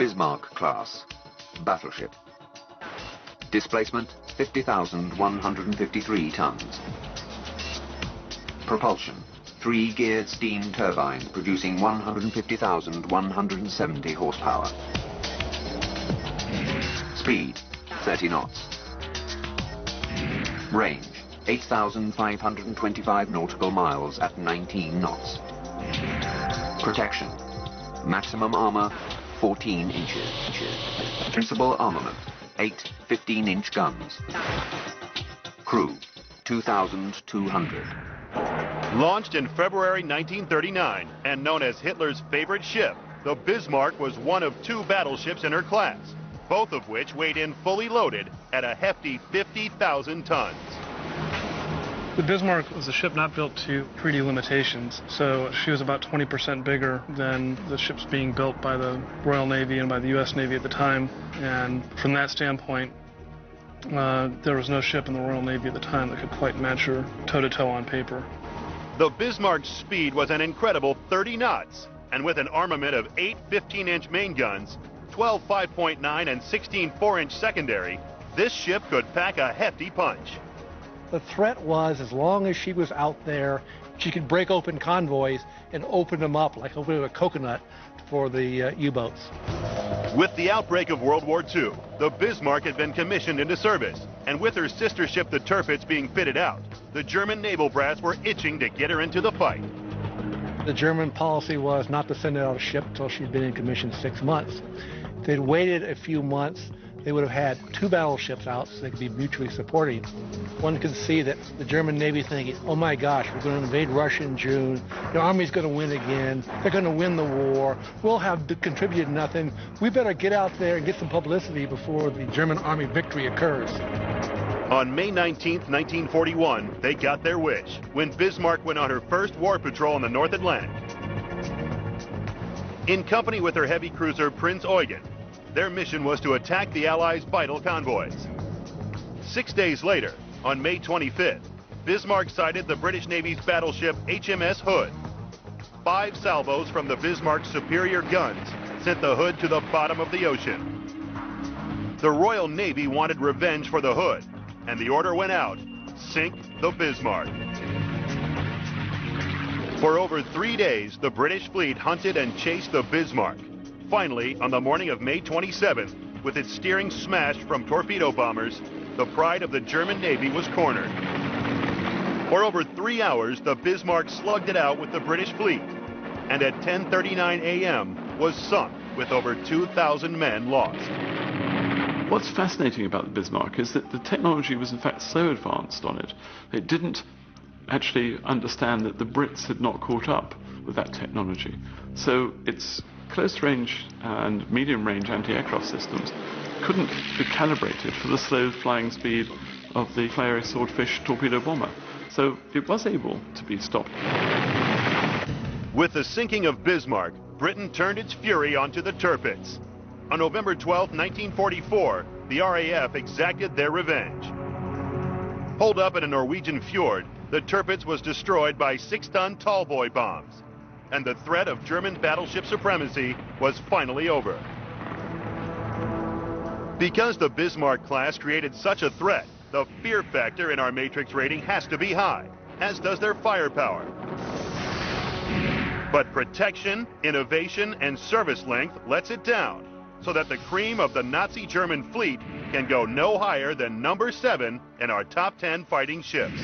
Bismark class battleship. Displacement 50,153 tons. Propulsion 3 geared steam turbines producing 150,170 horsepower. Speed 30 knots. Range 8,525 nautical miles at 19 knots. Protection. Maximum armor 14 inches. Principal armament 8 15-inch guns. Crew 2,200. Launched in February 1939 and known as Hitler's favorite ship, the Bismarck was one of 2 battleships in her class, both of which weighed in fully loaded at a hefty 50,000 tons. The Bismarck was a ship not built to 3D limitations, so she was about 20% bigger than the ships being built by the Royal Navy and by the U.S. Navy at the time. And from that standpoint, there was no ship in the Royal Navy at the time that could quite match her toe-to-toe on paper. The Bismarck's speed was an incredible 30 knots, and with an armament of 8 15-inch main guns, 12 5.9 and 16 4-inch secondary, this ship could pack a hefty punch. The threat was, as long as she was out there, she could break open convoys and open them up like opening a coconut for the U-boats. With the outbreak of World War II, the Bismarck had been commissioned into service, and with her sister ship, the Tirpitz, being fitted out, the German naval brats were itching to get her into the fight. The German policy was not to send out a ship until she'd been in commission 6 months. If they'd waited a few months, they would have had 2 battleships out so they could be mutually supporting. One could see that the German Navy thinking, oh my gosh, we're going to invade Russia in June, the Army's going to win again, they're going to win the war, we'll have contributed nothing, we better get out there and get some publicity before the German Army victory occurs. On May 19, 1941, they got their wish when Bismarck went on her first war patrol in the North Atlantic. In company with her heavy cruiser Prince Eugen, their mission was to attack the Allies' vital convoys. 6 days later, on May 25th, Bismarck sighted the British Navy's battleship HMS Hood. 5 salvos from the Bismarck's superior guns sent the Hood to the bottom of the ocean. The Royal Navy wanted revenge for the Hood, and the order went out, sink the Bismarck. For over 3 days, the British fleet hunted and chased the Bismarck. Finally, on the morning of May 27th, with its steering smashed from torpedo bombers, the pride of the German Navy was cornered. For over 3 hours, the Bismarck slugged it out with the British fleet, and at 10:39 a.m. was sunk with over 2,000 men lost. What's fascinating about the Bismarck is that the technology was in fact so advanced on it, it didn't actually understand that the Brits had not caught up with that technology. So its close-range and medium-range anti-aircraft systems couldn't be calibrated for the slow flying speed of the fiery Swordfish torpedo bomber. So it was able to be stopped. With the sinking of Bismarck, Britain turned its fury onto the Tirpitz. On November 12, 1944, the RAF exacted their revenge. Holed up in a Norwegian fjord, the Tirpitz was destroyed by 6-ton tallboy bombs, and the threat of German battleship supremacy was finally over. Because the Bismarck class created such a threat, the fear factor in our Matrix rating has to be high, as does their firepower. But protection, innovation, and service length lets it down, so that the cream of the Nazi German fleet can go no higher than number 7 in our top 10 fighting ships.